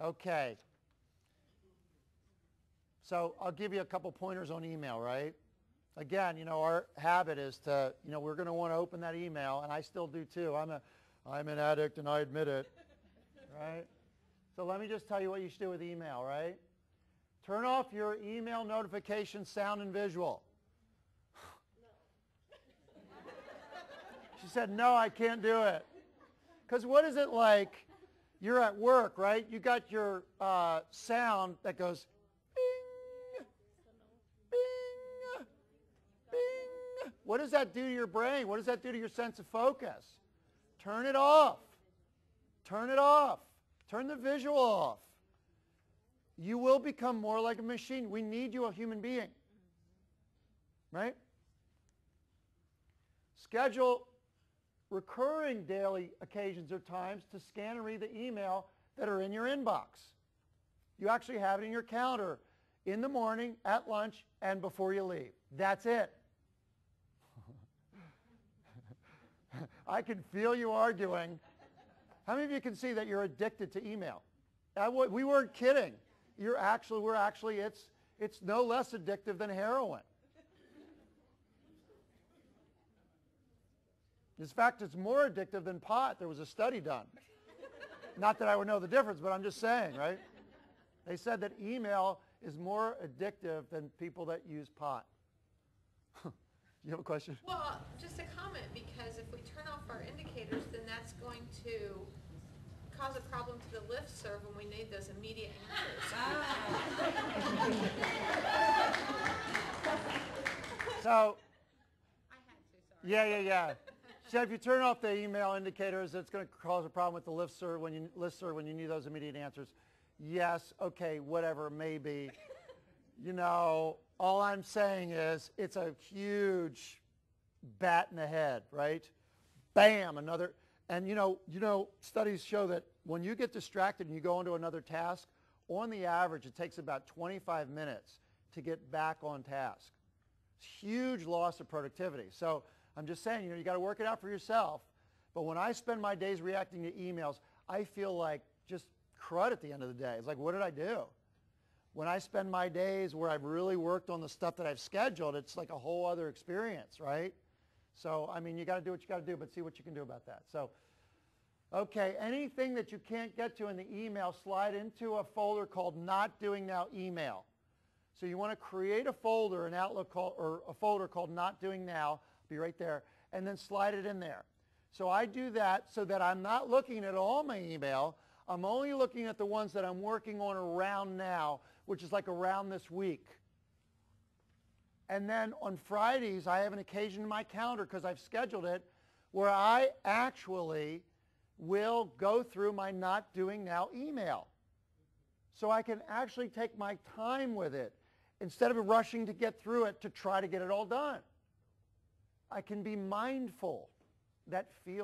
Okay. So I'll give you a couple pointers on email, right? Again, our habit is to, we're going to want to open that email, and I still do too. I'm an addict, and I admit it, right? So let me just tell you what you should do with email, right? Turn off your email notification sound and visual. She said, no, I can't do it. Because what is it like? You're at work, right? You got your sound that goes bing, bing, bing. What does that do to your brain? What does that do to your sense of focus? Turn it off. Turn it off. Turn the visual off. You will become more like a machine. We need you a human being. Right? Schedule recurring daily occasions or times to scan and read the email that are in your inbox. You actually have it in your calendar in the morning, at lunch, and before you leave. That's it. I can feel you arguing. How many of you can see that you're addicted to email? We weren't kidding. We're actually, it's no less addictive than heroin. In fact, it's more addictive than pot. There was a study done. Not that I would know the difference, but I'm just saying, right? They said that email is more addictive than people that use pot. You have a question? Well, just a comment, because if we turn off our indicators, then that's going to cause a problem to the listserv when we need those immediate answers. So, I had to, sorry. yeah. So if you turn off the email indicators, it's going to cause a problem with the listserv when you need those immediate answers. Yes, okay, whatever, maybe. All I'm saying is it's a huge bat in the head, right? Bam, another. And studies show that when you get distracted and you go into another task, on the average, it takes about 25 minutes to get back on task. It's huge loss of productivity. So I'm just saying, you got to work it out for yourself. But when I spend my days reacting to emails, I feel like just crud at the end of the day. It's like, what did I do? When I spend my days where I've really worked on the stuff that I've scheduled, it's like a whole other experience, right? So, you got to do what you got to do, but see what you can do about that. So, okay, anything that you can't get to in the email, slide into a folder called Not Doing Now Email. So you want to create a folder in Outlook or a folder called Not Doing Now. Be right there, and then slide it in there. So I do that so that I'm not looking at all my email. I'm only looking at the ones that I'm working on around now, which is like around this week. And then on Fridays, I have an occasion in my calendar, because I've scheduled it, where I actually will go through my Not Doing Now email. So I can actually take my time with it instead of rushing to get through it to try to get it all done. I can be mindful. That feels